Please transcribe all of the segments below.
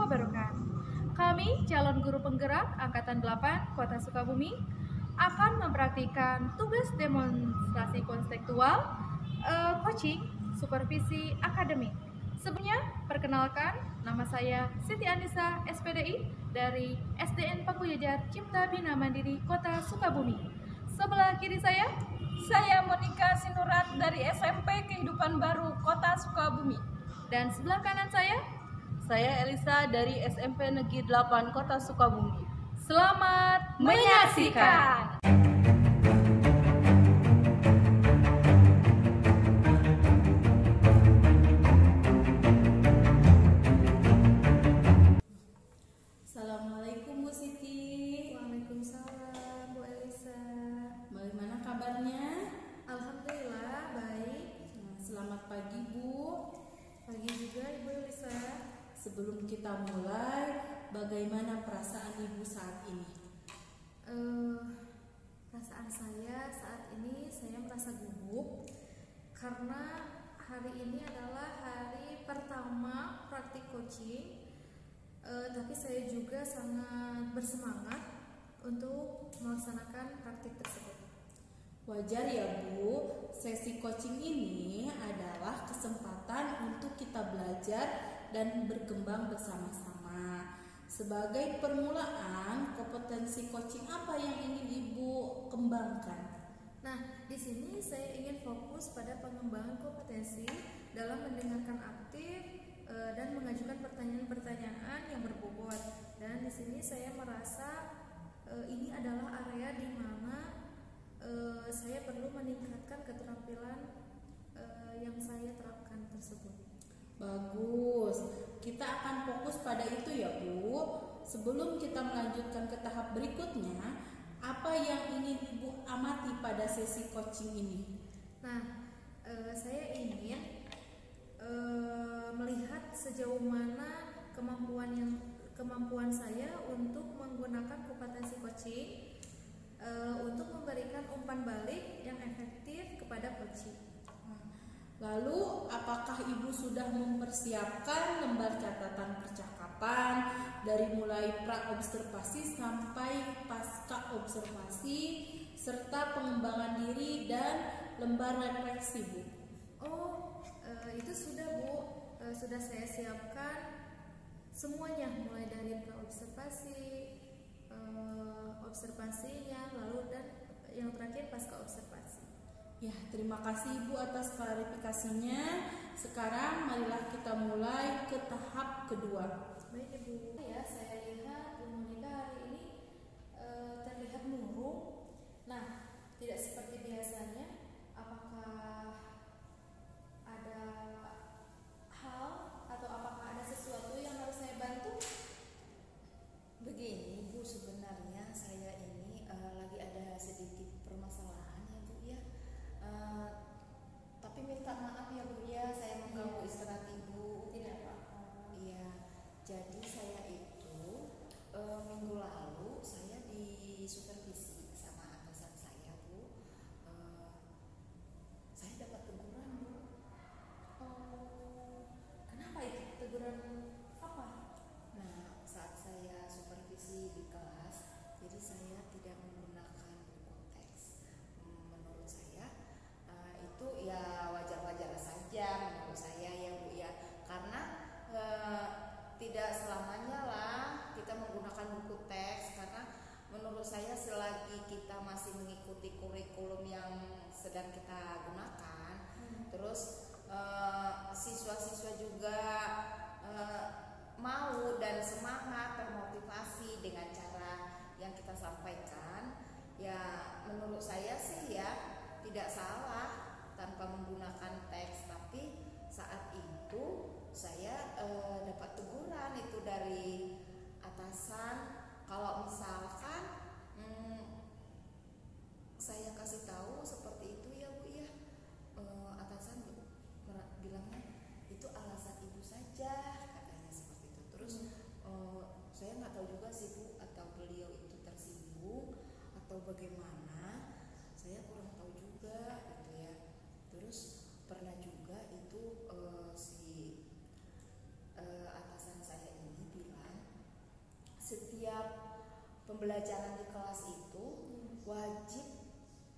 wabarakatuh. Kami, calon guru penggerak Angkatan 8 Kota Sukabumi, akan mempraktikkan tugas demonstrasi konstekstual, coaching, supervisi akademik. Sebelumnya, perkenalkan, nama saya Siti Anissa, SPDI, dari SDN Pakujajar Cipta Bina Mandiri Kota Sukabumi. Sebelah kiri saya Monika Sinurat dari SMP Kehidupan Baru Kota Sukabumi. Dan sebelah kanan saya Elisa dari SMP Negeri 8 Kota Sukabumi. Selamat menyaksikan. Assalamualaikum Bu Siti. Waalaikumsalam Bu Elisa. Bagaimana kabarnya? Alhamdulillah baik. Selamat pagi Bu. Pagi juga Ibu Elisa. Sebelum kita mulai, bagaimana perasaan Ibu saat ini? Perasaan saya saat ini saya merasa gugup karena hari ini adalah hari pertama praktik coaching. Tapi saya juga sangat bersemangat untuk melaksanakan praktik tersebut. Wajar ya Bu, sesi coaching ini adalah kesempatan untuk kita belajar dan berkembang bersama-sama. Sebagai permulaan, kompetensi coaching apa yang ingin Ibu kembangkan? Nah, di sini saya ingin fokus pada pengembangan kompetensi dalam mendengarkan aktif dan mengajukan pertanyaan-pertanyaan yang berbobot. Dan di sini saya merasa ini adalah area di mana saya perlu meningkatkan keterampilan yang saya terapkan tersebut. Bagus, kita akan fokus pada itu ya Bu. Sebelum kita melanjutkan ke tahap berikutnya, apa yang ingin Ibu amati pada sesi coaching ini? Nah, saya ingin melihat sejauh mana kemampuan saya untuk menggunakan kompetensi coaching untuk memberikan umpan balik yang efektif kepada coaching. Lalu, apakah Ibu sudah mempersiapkan lembar catatan percakapan dari mulai pra-observasi sampai pasca observasi serta pengembangan diri dan lembar refleksi Bu? Itu sudah Bu, sudah saya siapkan semuanya mulai dari pra-observasi, observasinya, lalu dan yang terakhir pasca observasi. Ya, terima kasih Ibu atas klarifikasinya. Sekarang marilah kita mulai ke tahap kedua. Baik Ibu, ya saya lihat Bu Monika hari ini terlihat murung. Nah, tidak seperti biasanya. Apakah ada hal atau apakah ada sesuatu yang harus saya bantu? Begini Bu, sebenarnya saya ini lagi ada sedikit permasalahan ya Bu ya. Tapi minta maaf ya Bu ya, saya mengganggu istirahat Ibu. Tidak apa-apa. Iya, jadi saya itu minggu lalu saya disupervisi sama atasan saya Bu. Saya dapat teguran Bu. Kenapa itu? Teguran apa? Nah, saat saya supervisi di kelas, jadi saya tidak menggunakan buku teks. Menurut saya itu ya wajar-wajar saja menurut saya ya Bu ya, karena tidak selamanya lah kita menggunakan buku teks, karena menurut saya selagi kita masih mengikuti kurikulum yang sedang kita gunakan, terus siswa-siswa juga mau dan semangat termotivasi dengan cara yang kita sampaikan, ya menurut saya sih ya tidak salah tanpa menggunakan teks. Tapi saat itu saya dapat teguran itu dari atasan, kalau misalkan saya kasih tahu seperti itu ya Bu ya, atasan bilangnya itu alasan Ibu saja, katanya seperti itu. Terus saya nggak tahu juga sih Bu, atau beliau itu tersinggung atau bagaimana, saya kurang tahu juga gitu ya. Terus pernah juga itu si atasan saya ini bilang setiap pembelajaran di kelas itu wajib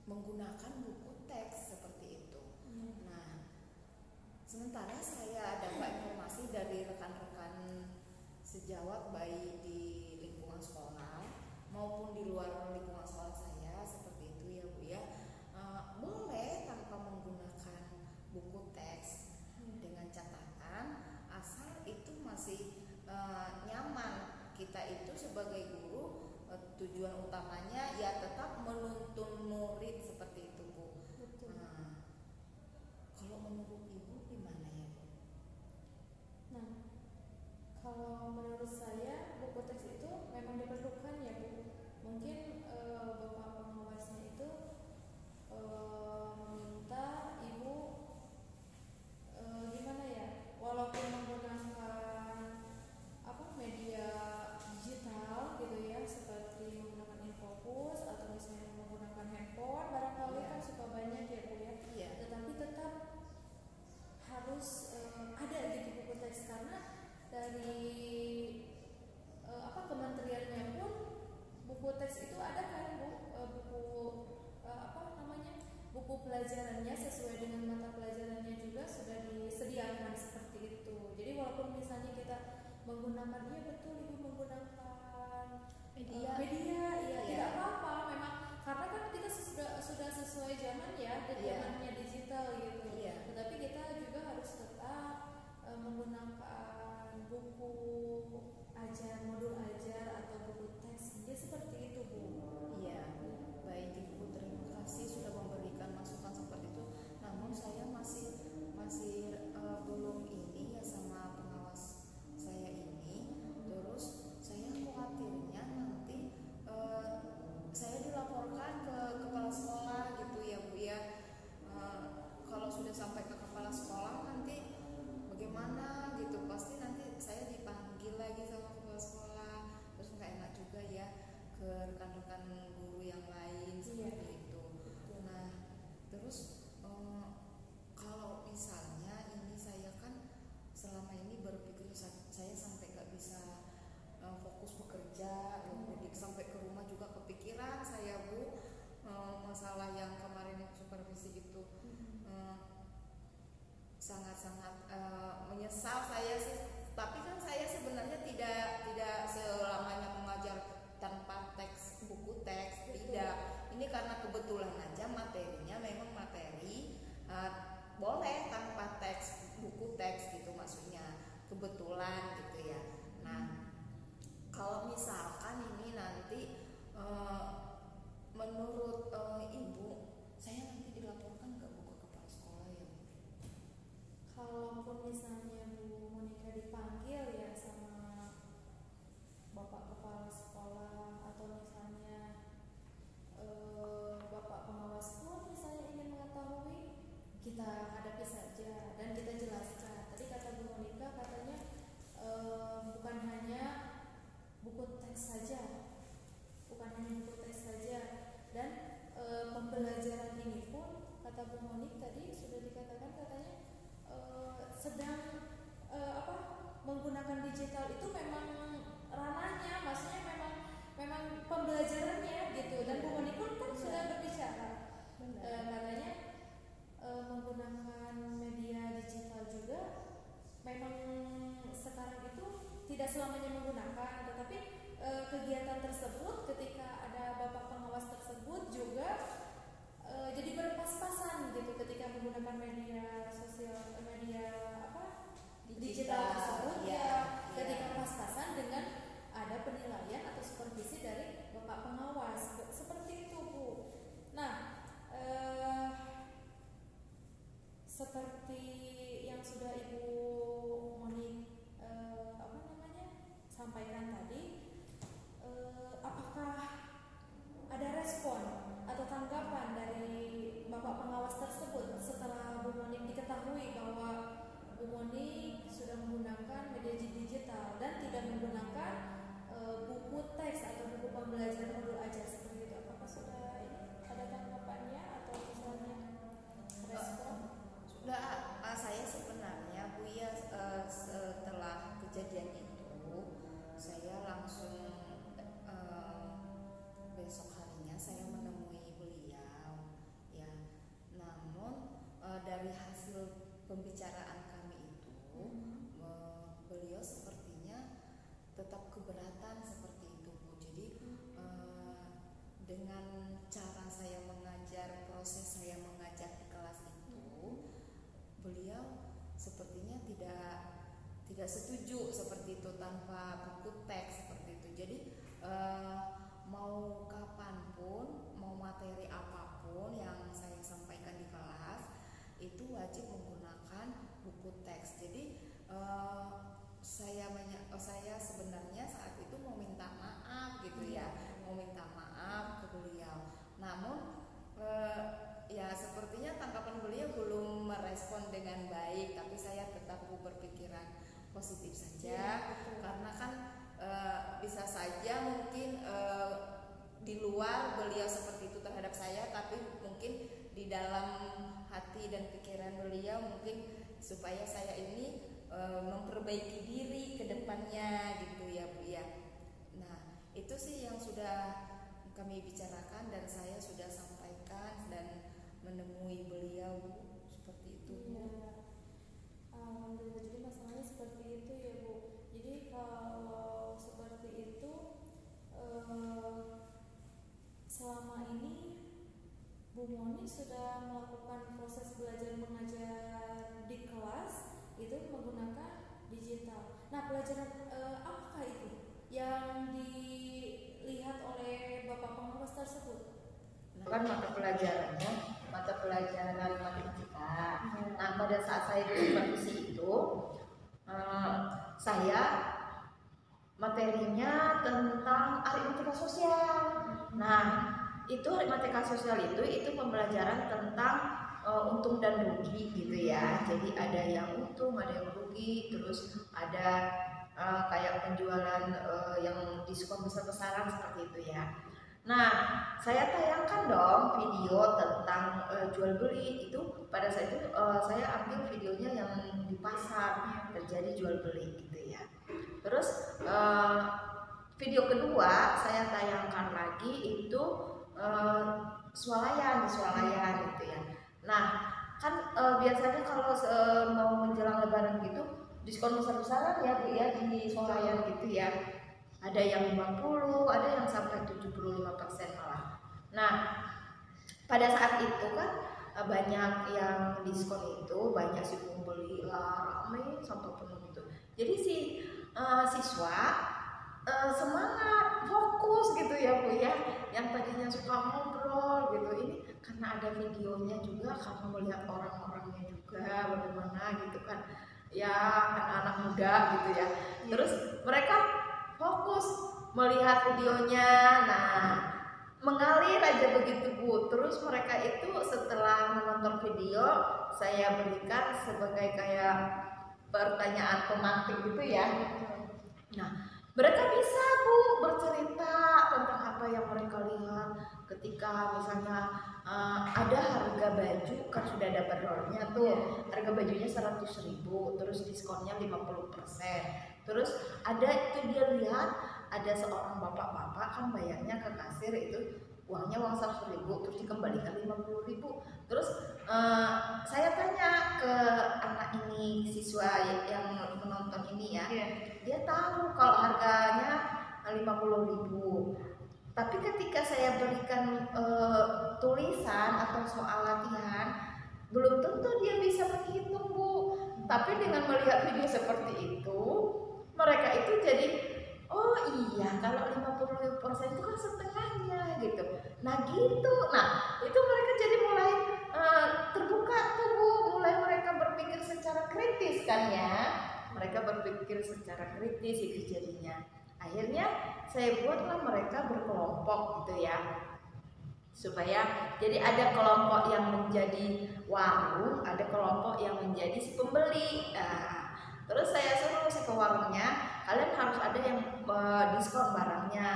menggunakan buku teks seperti itu. Nah, sementara saya dapat informasi dari rekan-rekan sejawat baik di lingkungan sekolah maupun di luar lingkungan sekolah saya seperti itu ya Bu ya. Boleh tanpa menggunakan buku teks dengan catatan asal itu masih nyaman. Kita itu sebagai guru tujuan utamanya ya tetap menuntun murid seperti itu Bu. Betul. Kalau menurut Ibu gimana ya? Nah, kalau menurut saya buku teks itu memang diperlukan ya Bu. Mungkin Bapak pengawasnya itu meminta Ibu gimana ya, walaupun menggunakan media digital gitu ya, seperti menggunakan infocus atau misalnya menggunakan handphone, barangkali kan suka banyak ya Bu ya. Iya. Tetapi tetap harus ada gitu buku teks, karena dari kementeriannya pun buku teks itu ada kan Bu, buku pelajarannya sesuai dengan mata pelajarannya juga sudah disediakan seperti itu. Jadi walaupun misalnya kita menggunakan, iya betul Ibu menggunakan media ya tidak apa-apa memang, karena kan kita sudah sesuai zaman ya, zamannya digital gitu. Tetapi kita juga harus tetap menggunakan buku ajar, modul ajar atau buku teks dia seperti itu Bu. Iya, baik Ibu, terima kasih sudah memberikan masukan seperti itu. Namun saya masih belum ini ya sama pengawas saya ini. Terus saya khawatirnya nanti saya dilaporkan ke kepala sekolah gitu ya Bu ya. Kalau sudah sampai ke kepala sekolah nanti bagaimana gitu, pasti nanti saya dipanggil lagi sama kepala sekolah, terus nggak enak juga ya ke rekan-rekan guru yang lain seperti itu. Nah, terus kalau misalnya ini saya kan selama ini berpikir saya sampai nggak bisa fokus bekerja, mudik sampai ke rumah juga kepikiran saya Bu, masalah yang kemarin supervisi itu. Sangat-sangat menyesal saya sih, tapi kan saya sebenarnya tidak selamanya mengajar tanpa teks, buku teks, tidak. Ini karena kebetulan aja materinya memang materi boleh tanpa teks, buku teks gitu, maksudnya kebetulan gitu ya. Nah, kalau misalkan ini nanti menurut Ibu, saya nanti dilaporkan nggak Bu ke kepala sekolah ya? Kalaupun misalnya Bu Monika dipanggil ya sama Bapak Kepala Sekolah, atau misalnya Bapak pengawas pun misalnya ingin mengetahui, kita hadapi saja dan kita jelaskan. Tadi kata Bu Monika katanya bukan hanya buku teks saja, dan pembelajaran ini pun kata Bu Monik tadi sudah dikatakan katanya sedang menggunakan digital itu memang ranahnya, maksudnya memang pembelajarannya gitu. Dan Bu Monik pun kan sudah berbicara katanya menggunakan media digital juga memang sekarang itu tidak selamanya menggunakan, tetapi kegiatan tersebut ketika ada bapak pengawas tersebut juga jadi berpas-pasan gitu ketika menggunakan media sosial, digital tersebut ketika pas-pasan dengan ada penilaian atau supervisi dari bapak pengawas seperti itu Bu. Nah, seperti yang sudah Ibu Monik sampaikan tadi, apakah ada respon atau tanggapan dari bapak pengawas tersebut setelah Bu Monik diketahui bahwa Bu Monik sudah menggunakan media digital dan tidak menggunakan buku teks atau buku pembelajaran modul ajar seperti itu? Apakah sudah ada tanggapannya atau misalnya respon? Sudah, saya sebenarnya Bu ya setelah kejadian itu saya langsung beliau sepertinya tidak setuju seperti itu tanpa buku teks seperti itu. Jadi mau kapanpun, mau materi apapun yang saya sampaikan di kelas itu wajib menggunakan buku teks. Jadi saya sebenarnya saat itu mau minta maaf gitu ya, mau minta maaf ke beliau. Namun ya sepertinya tanggapan beliau belum merespon dengan baik, tapi saya tetap berpikiran positif saja, karena kan bisa saja mungkin di luar beliau seperti itu terhadap saya, tapi mungkin di dalam hati dan pikiran beliau mungkin supaya saya ini memperbaiki diri ke depannya gitu ya Bu ya. Nah itu sih yang sudah kami bicarakan dan saya sudah sampaikan dan menemui beliau Bu, seperti itu Bu. Alhamdulillah, jadi masalahnya seperti itu ya Bu. Jadi kalau seperti itu selama ini Bu Moni sudah melakukan proses belajar mengajar di kelas itu menggunakan digital. Nah, pelajaran apakah itu yang dilihat oleh Bapak pengawas tersebut? Kan mata pelajarannya mata pelajaran matematika. Nah pada saat saya di supervisi itu saya materinya tentang aritmatika sosial. Nah itu aritmatika sosial itu pembelajaran tentang untung dan rugi gitu ya. Jadi ada yang untung, ada yang rugi, terus ada kayak penjualan yang diskon besar-besaran seperti itu ya. Nah, saya tayangkan dong video tentang jual beli itu. Pada saat itu saya ambil videonya yang di pasar terjadi jual beli gitu ya. Terus video kedua saya tayangkan lagi itu swalayan gitu ya. Nah, kan biasanya kalau mau menjelang lebaran gitu diskon besar-besaran ya Bu ya di swalayan gitu ya. Ada yang 50, ada yang sampai 75% malah. Nah, pada saat itu kan banyak yang diskon itu, banyak si pembeli rame sampai penuh gitu. Jadi si siswa semangat, fokus gitu ya Bu ya. Yang tadinya suka ngobrol gitu, ini karena ada videonya juga, karena melihat orang-orangnya juga bagaimana gitu kan. Ya anak-anak muda gitu ya. Terus mereka fokus melihat videonya, nah mengalir aja begitu Bu. Terus mereka itu setelah menonton video saya berikan sebagai kayak pertanyaan pemantik gitu ya. Nah mereka bisa Bu bercerita tentang apa yang mereka lihat ketika misalnya ada harga baju kan sudah ada bandrolnya tuh, harga bajunya 100.000 terus diskonnya 50%. Terus ada itu dia lihat ada seorang bapak-bapak kan bayarnya ke kasir itu uangnya uang 100.000 terus dikembalikan 50.000. Terus saya tanya ke anak ini, siswa yang menonton ini ya, dia tahu kalau harganya 50.000. Tapi ketika saya berikan tulisan atau soal latihan, belum tentu dia bisa menghitung Bu. Tapi dengan melihat video seperti itu, mereka itu jadi oh iya kalau 50% itu kan setengahnya gitu. Nah gitu. Nah itu mereka jadi mulai terbuka tuh Bu, mulai mereka berpikir secara kritis kan ya. Mereka berpikir secara kritis itu jadinya. Akhirnya saya buatlah mereka berkelompok gitu ya. Supaya jadi ada kelompok yang menjadi warung, ada kelompok yang menjadi si pembeli. Nah, terus saya suruh si ke warungnya, kalian harus ada yang diskon barangnya.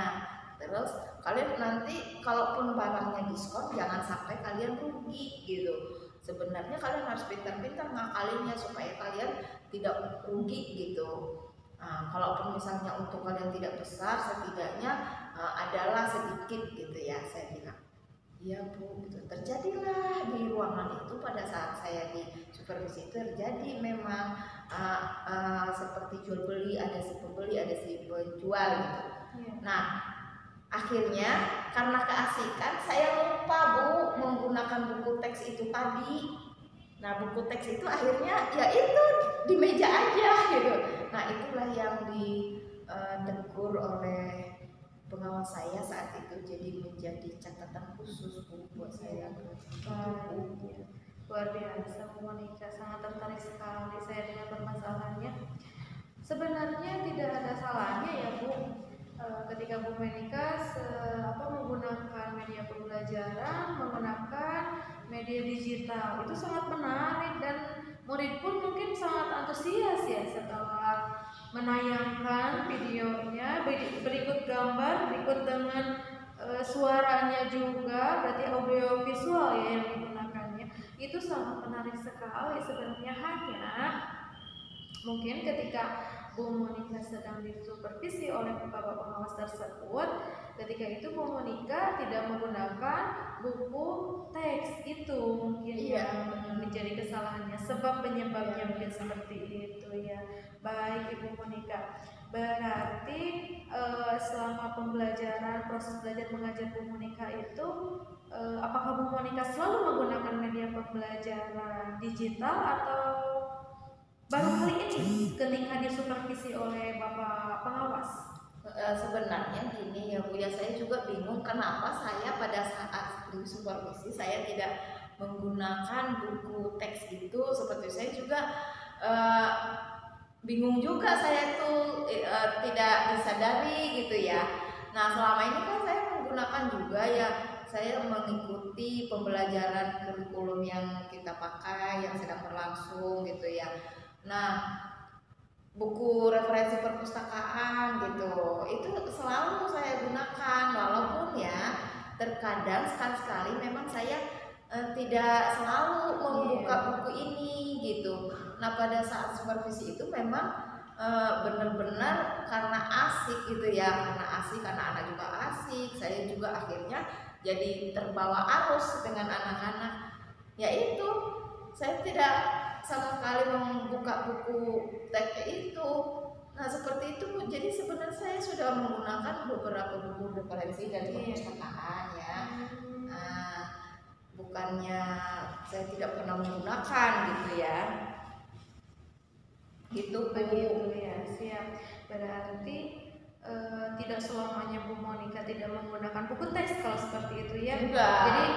Terus kalian nanti kalaupun barangnya diskon jangan sampai kalian rugi gitu. Sebenarnya kalian harus pintar-pintar ngakalinnya supaya kalian tidak rugi gitu. Nah, kalaupun misalnya untuk kalian tidak besar, setidaknya adalah sedikit gitu ya, saya bilang. Iya Bu, gitu. Terjadilah di ruangan itu pada saat saya di supervisi itu terjadi memang seperti jual beli, ada si pembeli, ada si penjual gitu. Nah, akhirnya karena keasikan saya lupa Bu menggunakan buku teks itu tadi. Nah buku teks itu akhirnya ya itu di meja aja gitu. Nah itulah yang ditegur oleh pengawas saya saat itu, jadi menjadi catatan khusus Bu buat saya. Baik, luar biasa Bu Monica, sangat tertarik sekali saya dengan permasalahannya. Sebenarnya tidak ada salahnya ya Bu, ketika Bu Monica menggunakan media pembelajaran, menggunakan media digital, itu sangat menarik dan murid pun mungkin sangat antusias ya setelah menayangkan videonya berikut gambar, berikut dengan suaranya juga, berarti audio visual ya yang digunakannya. Itu sangat menarik sekali sebenarnya, hanya mungkin ketika Bu Monica sedang disupervisi oleh bapak pengawas tersebut, ketika itu Bu Monica tidak menggunakan buku teks, itu mungkin yang menjadi kesalahannya, sebab penyebabnya mungkin seperti itu ya. Baik Ibu Monica, berarti selama pembelajaran, proses belajar mengajar Bu Monica itu, apakah Bu Monica selalu menggunakan media pembelajaran digital atau baru kali ini ketika disupervisi oleh Bapak pengawas? Sebenarnya gini ya Bu ya, saya juga bingung kenapa saya pada saat disupervisi saya tidak menggunakan buku teks itu. Seperti saya juga bingung juga, saya tuh tidak disadari gitu ya. Nah selama ini kan saya menggunakan juga ya, saya mengikuti pembelajaran kurikulum yang kita pakai yang sedang berlangsung gitu ya. Nah buku referensi perpustakaan gitu itu selalu saya gunakan, walaupun ya terkadang sekali-sekali memang saya tidak selalu membuka buku ini gitu. Nah pada saat supervisi itu memang benar-benar karena asik gitu ya, karena anak juga asik, saya juga akhirnya jadi terbawa arus dengan anak-anak. Yaitu saya tidak sama sekali membuka buku teks itu. Nah seperti itu Bu. Jadi sebenarnya saya sudah menggunakan beberapa buku referensi dari perpustakaan ya. Nah, bukannya saya tidak pernah menggunakan gitu ya. Gitu begitu ya, siap. Berarti tidak selamanya Bu Monica tidak menggunakan buku teks kalau seperti itu ya. Enggak. Jadi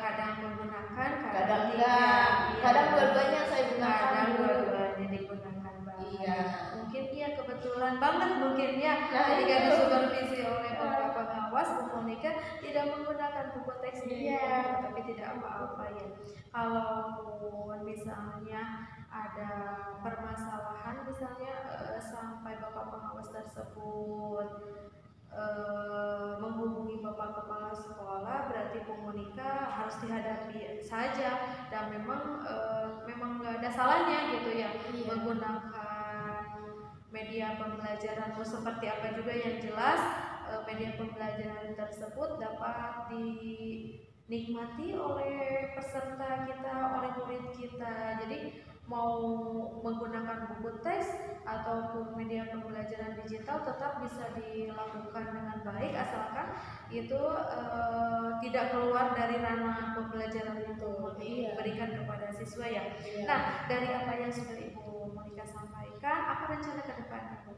kadang menggunakan, kadang enggak. Kadang dua-duanya saya gunakan. Kadang dua-duanya digunakan. Iya. Mungkin ya kebetulan banget mungkin ya ketika itu disupervisi oleh Bapak pengawas, Bu Monica tidak menggunakan buku teks tapi tidak apa-apa ya. Kalau misalnya ada permasalahan misalnya sampai Bapak pengawas tersebut menghubungi Bapak kepala sekolah, berarti Bu Monica harus dihadapi saja, dan memang nggak ada salahnya gitu ya menggunakan media pembelajaran seperti apa juga yang jelas media pembelajaran tersebut dapat dinikmati oleh peserta kita, oleh murid kita. Jadi mau menggunakan buku teks ataupun media pembelajaran digital tetap bisa dilakukan dengan baik, asalkan itu tidak keluar dari ranah pembelajaran itu diberikan kepada siswa ya. Nah dari apa yang sudah Ibu Monica sampaikan, apa rencana ke depannya Bu?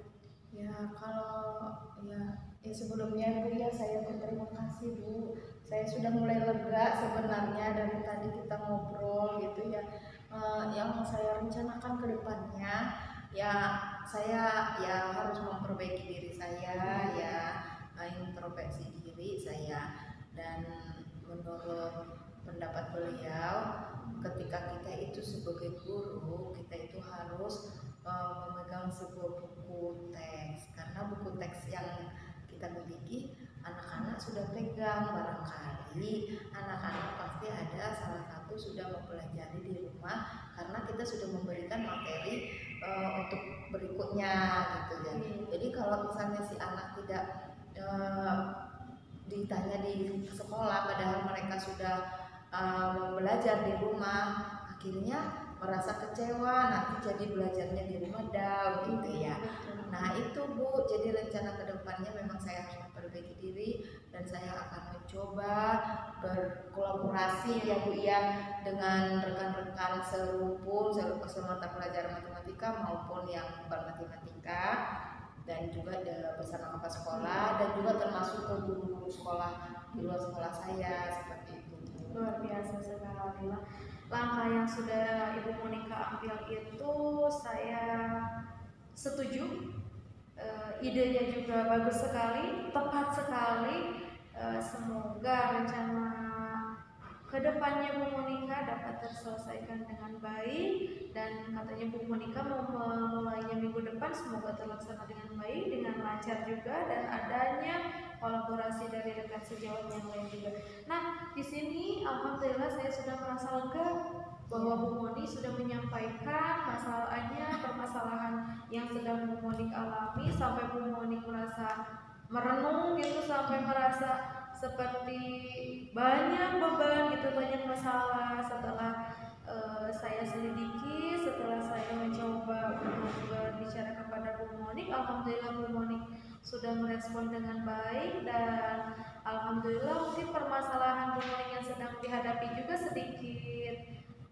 Ya kalau ya sebelumnya Bu ya saya berterima kasih Bu, saya sudah mulai lega sebenarnya dari tadi kita ngobrol gitu ya. Yang saya rencanakan ke depannya ya saya ya harus memperbaiki diri saya ya, introspeksi diri saya, dan menurut pendapat beliau ketika kita itu sebagai guru kita itu harus memegang sebuah buku teks, karena buku teks yang kita miliki anak-anak sudah pegang, barangkali anak-anak pasti ada salah satu sudah mempelajari di rumah karena kita sudah memberikan materi untuk berikutnya gitu ya. Jadi kalau misalnya si anak tidak ditanya di sekolah padahal mereka sudah belajar di rumah, akhirnya merasa kecewa, nanti jadi belajarnya di rumah down gitu ya. Nah itu Bu, jadi rencana kedepannya memang saya harus memperbaiki diri dan saya akan mencoba berkolaborasi ya Bu ya dengan rekan-rekan serumpun semata pelajaran matematika maupun yang bukan matematika, dan juga bersama kakak sekolah dan juga termasuk ke guru-guru sekolah di luar sekolah saya seperti itu. Luar biasa sekali. Langkah yang sudah Ibu Monika ambil itu saya setuju. Idenya juga bagus sekali, tepat sekali. Semoga rencana kedepannya Bu Monika dapat terselesaikan dengan baik, dan katanya Bu Monika mau memulainya minggu depan, semoga terlaksana dengan baik, dengan lancar juga, dan adanya kolaborasi dari rekan sejawat yang lain juga. Nah, di sini alhamdulillah saya sudah merasa lega bahwa Bu Moni sudah menyampaikan permasalahan yang sedang Bu Moni alami, sampai Bu Moni merasa merenung gitu, sampai merasa seperti banyak beban gitu, banyak masalah. Setelah saya selidiki, setelah saya mencoba untuk berbicara kepada Bu Moni, alhamdulillah Bu Moni sudah merespon dengan baik, dan alhamdulillah mungkin permasalahan Bu Moni yang sedang dihadapi juga sedikit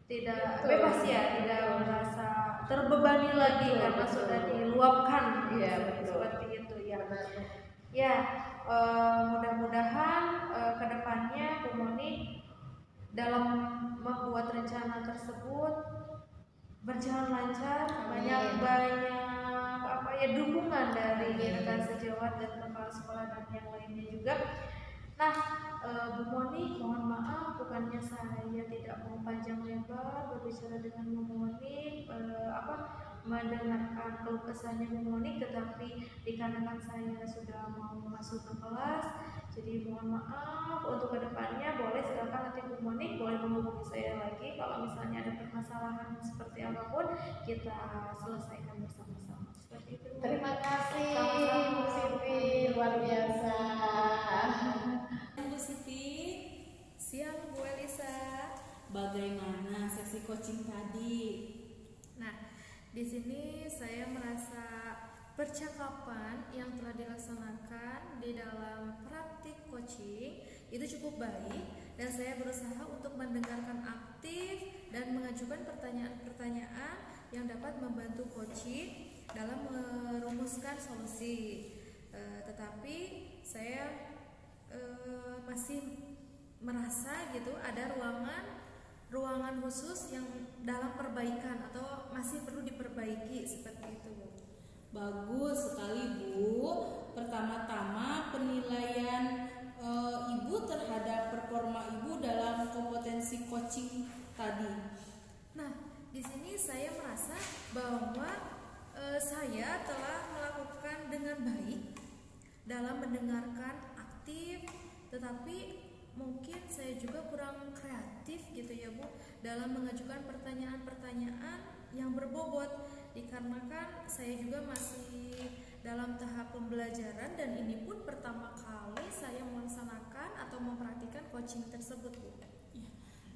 tidak bebas ya, tidak merasa terbebani lagi karena sudah diluapkan. Iya, betul. Seperti itu ya. Ya, mudah-mudahan kedepannya Bu Moni dalam membuat rencana tersebut berjalan lancar, banyak dukungan dari rekan sejawat dan kepala sekolah dan yang lainnya juga. Nah, Bu Moni, mohon maaf bukannya saya tidak mau panjang lebar berbicara dengan Bu Moni, mendengarkan keluh kesahnya Bu Moni, tetapi dikarenakan saya sudah mau masuk ke kelas, jadi mohon maaf. Untuk kedepannya boleh silakan nanti Bu Moni boleh menghubungi saya lagi kalau misalnya ada permasalahan seperti apapun, kita selesaikan bersama-sama. Seperti itu. Terima kasih Bu Siti, luar biasa. Bu Siti, Siang Bu Elisa. bagaimana sesi coaching tadi? Nah, di sini saya merasa percakapan yang telah dilaksanakan di dalam praktik coaching itu cukup baik, dan saya berusaha untuk mendengarkan aktif dan mengajukan pertanyaan-pertanyaan yang dapat membantu coaching dalam merumuskan solusi. Tetapi saya masih merasa gitu ada ruangan khusus yang dalam perbaikan atau masih perlu diperbaiki seperti itu. Bagus sekali Bu. Pertama-tama penilaian Ibu terhadap performa Ibu dalam kompetensi coaching tadi. Nah, di sini saya merasa bahwa saya telah melakukan dengan baik dalam mendengarkan aktif, tetapi mungkin saya juga kurang kreatif gitu ya Bu dalam mengajukan pertanyaan-pertanyaan yang berbobot, dikarenakan saya juga masih dalam tahap pembelajaran, dan ini pun pertama kali saya melaksanakan atau mempraktikkan coaching tersebut Bu.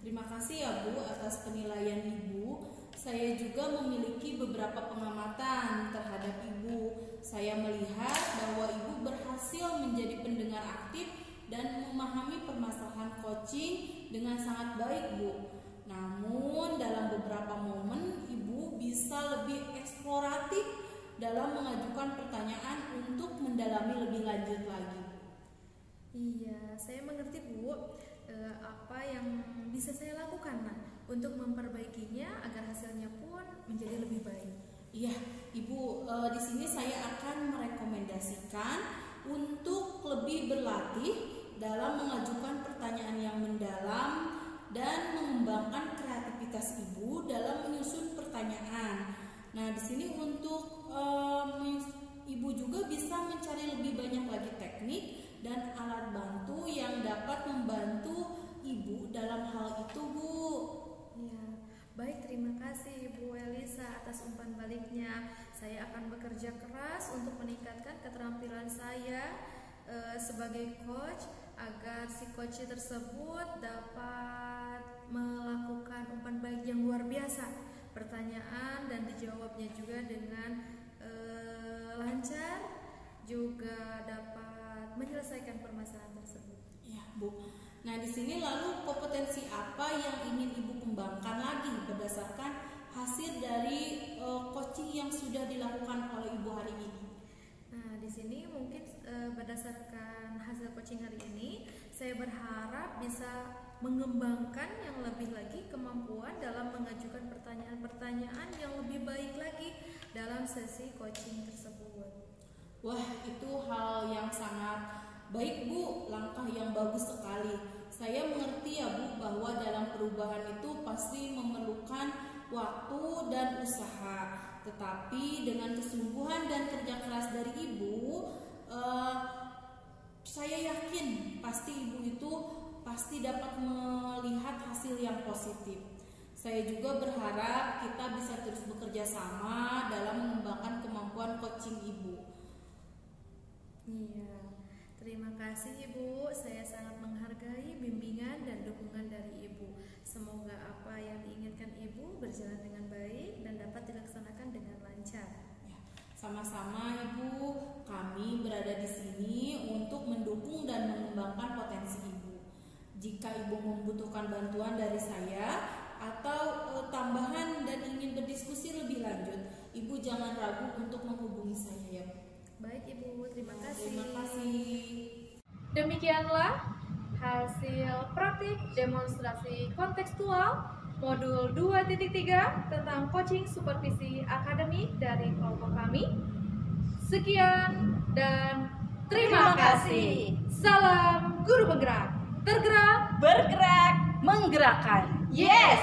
Terima kasih ya Bu atas penilaian Ibu. Saya juga memiliki beberapa pengamatan terhadap Ibu. Saya melihat bahwa Ibu berhasil menjadi pendengar aktif dan memahami permasalahan coaching dengan sangat baik Bu. Namun dalam beberapa momen Ibu bisa lebih eksploratif dalam mengajukan pertanyaan untuk mendalami lebih lanjut lagi. Iya, saya mengerti Bu. Apa yang bisa saya lakukan untuk memperbaikinya agar hasilnya pun menjadi lebih baik. Iya, Ibu, di sini saya akan merekomendasikan untuk lebih berlatih dalam mengajukan pertanyaan yang mendalam dan mengembangkan kreativitas Ibu dalam menyusun pertanyaan. Nah, di sini untuk Ibu juga bisa mencari lebih banyak lagi teknik dan alat bantu yang dapat membantu Ibu dalam hal itu Bu. Ya, baik, terima kasih Ibu Elisa atas umpan baliknya. Saya akan bekerja keras untuk meningkatkan keterampilan saya sebagai coach agar si coach tersebut dapat melakukan umpan balik yang luar biasa. Pertanyaan dan dijawabnya juga dengan lancar, juga dapat menyelesaikan permasalahan tersebut. Ya, Bu. Nah, di sini lalu kompetensi apa yang ingin Ibu kembangkan lagi berdasarkan hasil dari coaching yang sudah dilakukan oleh Ibu hari ini? Nah, di sini mungkin berdasarkan hasil coaching hari ini, saya berharap bisa mengembangkan yang lebih lagi kemampuan dalam mengajukan pertanyaan-pertanyaan yang lebih baik lagi dalam sesi coaching tersebut. Wah, itu hal yang sangat baik Bu, langkah yang bagus sekali. Saya mengerti ya Bu bahwa dalam perubahan itu pasti memerlukan waktu dan usaha. Tetapi dengan kesungguhan dan kerja keras dari Ibu, saya yakin pasti Ibu itu pasti dapat melihat hasil yang positif. Saya juga berharap kita bisa terus bekerja sama dalam mengembangkan kemampuan coaching Ibu. Iya, terima kasih Ibu. Saya sangat menghargai bimbingan dan dukungan dari Ibu. Semoga apa yang diinginkan Ibu berjalan dengan baik dan dapat dilaksanakan dengan lancar. Sama-sama Ibu, kami berada di sini untuk mendukung dan mengembangkan potensi Ibu. Jika Ibu membutuhkan bantuan dari saya atau tambahan dan ingin berdiskusi lebih lanjut, Ibu jangan ragu untuk menghubungi saya ya Bu. Baik Ibu, terima kasih. Terima kasih. Demikianlah hasil praktik demonstrasi kontekstual modul 2.3 tentang coaching supervisi akademik dari kelompok kami. Sekian dan terima kasih. Salam guru penggerak, tergerak, Bergerak, menggerakkan. Yes!